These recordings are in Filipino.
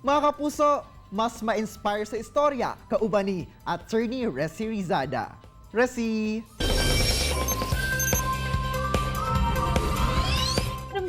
Mga kapuso, mas ma-inspire sa istorya, kauban ni Attorney Resi Rizada. Resi!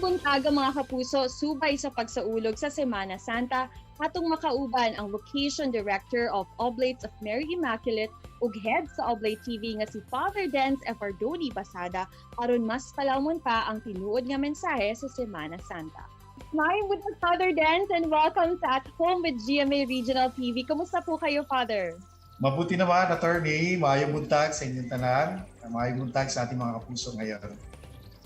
Buntag ang mga kapuso, subay sa pagsaulog sa Semana Santa, atong makauban ang Vocation Director of Oblates of Mary Immaculate ug head sa Oblate TV nga si Father Dance Efardoni Basada aron mas palamon pa ang tinuod nga mensahe sa Semana Santa. Maayong buntag, Father Dance, and welcome sa At Home with GMA Regional TV. Kumusta po kayo, Father? Mabuti naman, Attorney. Maayong buntag sa inyong tanan. Maayong buntag sa ating mga kapuso ngayon.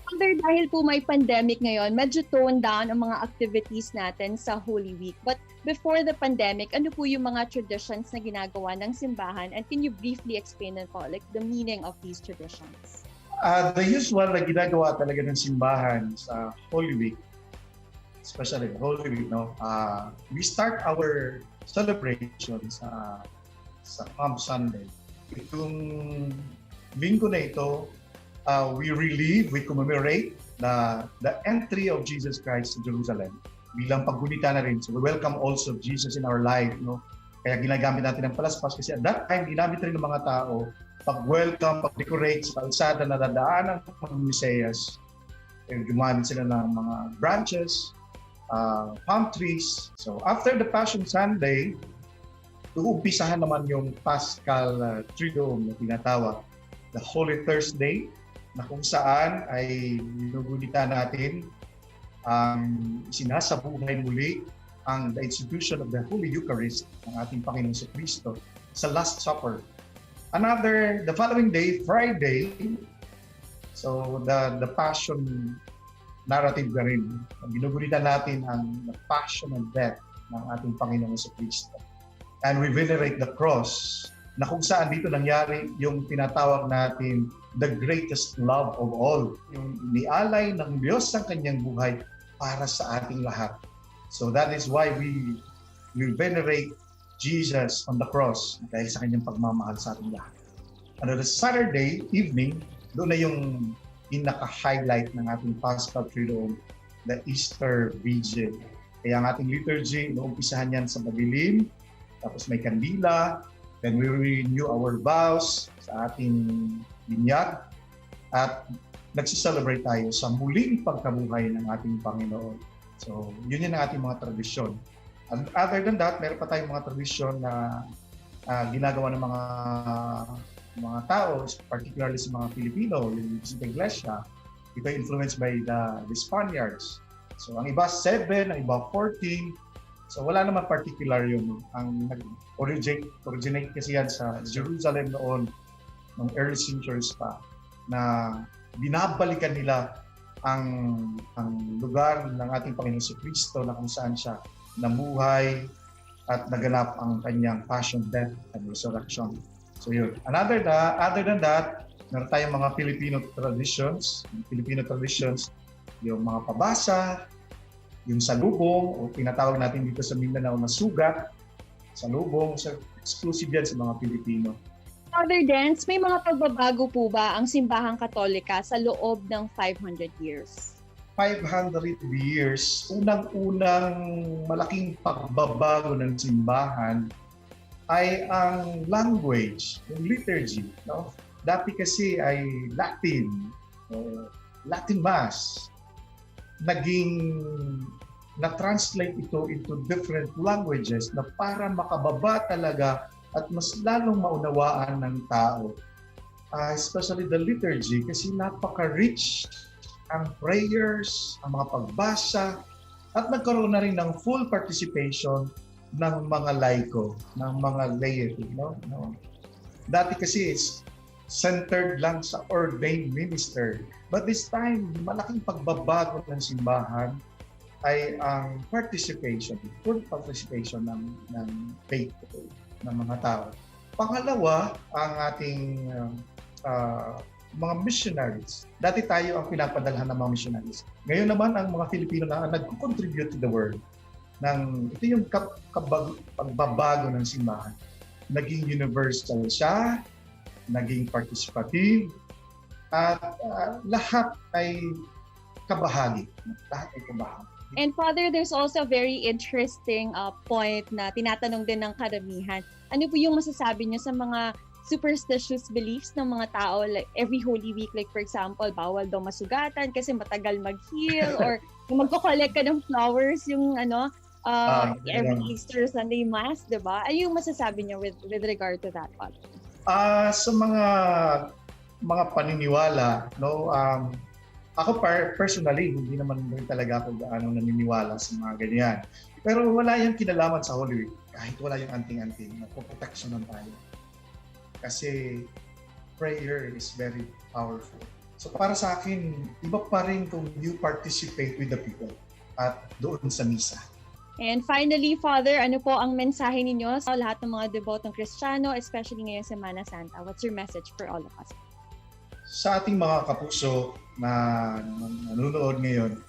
Father, dahil po may pandemic ngayon, medyo toned down ang mga activities natin sa Holy Week. But before the pandemic, ano po yung mga traditions na ginagawa ng simbahan? And can you briefly explain po, like, the meaning of these traditions? The usual na ginagawa talaga ng simbahan sa Holy Week, especially Holy Week, no? We start our celebration sa Palm Sunday. Itong linggo na ito, we commemorate the entry of Jesus Christ to Jerusalem. Bilang paggunita na rin. So we welcome also Jesus in our life. No? Kaya ginagamit natin ang palaspas kasi at that time, ginamit rin ng mga tao pag-welcome, pag-decorate sa kalsada na dadaanan ng mga Mesiyas. Gumamit sila ng mga branches, palm trees. So after the Passion Sunday, uumpisahan naman yung Paschal Triduum na tinatawag, the Holy Thursday, na kung saan ay ginugunita natin ang sinasabuhay muli ang the institution of the Holy Eucharist ng ating Panginoong Kristo sa Last Supper. The following day, Friday, so the Passion narrative na rin. Ginugunita natin ang the Passion and Death ng ating Panginoong Kristo. And we venerate the cross na kung saan dito nangyari yung tinatawag natin the greatest love of all. Yung nialay ng Diyos ang kanyang buhay para sa ating lahat. So that is why we venerate Jesus on the cross dahil sa kanyang pagmamahal sa ating lahat. The Saturday evening, doon na yung pinaka-highlight ng ating Paschal Triduum, the Easter Vigil. Kaya ang ating liturgy, inuumpisahan yan sa madilim, tapos may kandila, then we renew our vows sa ating binyag at nagsiselebrate tayo sa muling pagkabuhay ng ating Panginoon. So, yun ang ating mga tradisyon. And other than that, meron pa tayong mga tradisyon na ginagawa ng mga tao, particularly sa mga Pilipino, yung sa Iglesia. Ito ay influenced by the Spaniards. So, ang iba 7, ang iba 14. So wala naman particular yun. Ang originate kasi yan sa Jerusalem noon, ng early centuries pa, na binabalikan nila ang lugar ng ating Panginoon Kristo na kung saan siya namuhay at naganap ang kanyang passion, death, and resurrection. So yun. Other than that, meron tayong mga Filipino traditions, yung mga pabasa, yung salubong, o tinatawag natin dito sa Mindanao na sugat, salubong, exclusive yan sa mga Pilipino. Father Dance, may mga pagbabago po ba ang simbahang Katolika sa loob ng 500 years? 500 years, unang-unang malaking pagbabago ng simbahan ay ang language, yung liturgy. No? Dati kasi ay Latin, Latin Mass. Na-translate ito into different languages na para makababa talaga at mas lalong maunawaan ng tao. Especially the liturgy kasi napaka-rich ang prayers, ang mga pagbasa, at nagkaroon na rin ng full participation ng mga laiko, ng mga laity. No? Dati kasi is centered lang sa ordained minister. But this time, malaking pagbabago ng simbahan ay ang participation, full participation ng faithful, ng mga tao. Pangalawa, ang ating mga missionaries. Dati tayo ang pinapadalhan ng mga missionaries. Ngayon naman, ang mga Filipino na nag-contribute to the world. Ito yung pagbabago ng simbahan. Naging universal siya, naging participative, at lahat ay kabahagi. Lahat ay kabahagi. And Father, there's also a very interesting point na tinatanong din ng karamihan. Ano po yung masasabi niyo sa mga superstitious beliefs ng mga tao, like every Holy Week, like for example, bawal daw masugatan kasi matagal mag-heal, or yung magko-collect ka ng flowers, yung every Easter, Sunday Mass, di ba? Ano yung masasabi niyo with regard to that, Father? Sa mga paniniwala, no, ako personally, hindi naman rin talaga ako gaano naniniwala sa mga ganyan. Pero wala yung kinalaman sa Holy Week. Kahit wala yung anting-anting, napoproteksyonan tayo. Kasi prayer is very powerful. So para sa akin, iba pa rin kung you participate with the people at doon sa misa. And finally, Father, ano po ang mensahe ninyo sa lahat ng mga debotong Kristiyano, especially ngayong Semana Santa? What's your message for all of us? Sa ating mga kapuso na nanonood ngayon,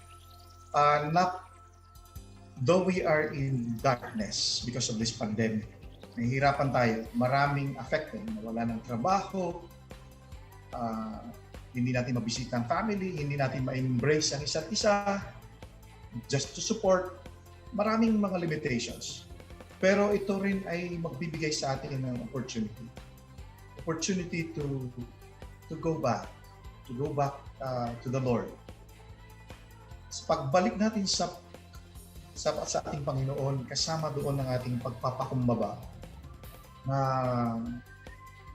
though we are in darkness because of this pandemic, nahihirapan tayo, maraming affected, nawala ng trabaho, hindi natin mabisita ang family, hindi natin ma-embrace ang isa't isa, just to support, maraming mga limitations. Pero ito rin ay magbibigay sa atin ng opportunity to go back to the Lord. Sa pagbalik natin sa ating Panginoon, kasama doon ang ating pagpapakumbaba na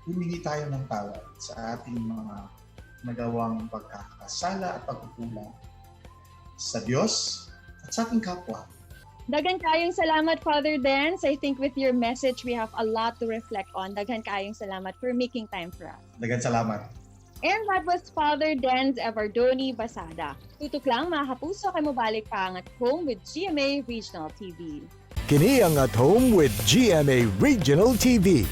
humingi tayo ng tawad sa ating mga nagawang pagkakasala at pagkukulang sa Diyos at sa ating kapwa. Daghan kayong salamat, Father Dance. I think with your message, we have a lot to reflect on. Daghan kayong salamat for making time for us. Daghan salamat. And that was Father Dance Evardoni Basada. Tutok lang mga kapuso, kay mabalik pa ang At Home with GMA Regional TV. Kini ang At Home with GMA Regional TV.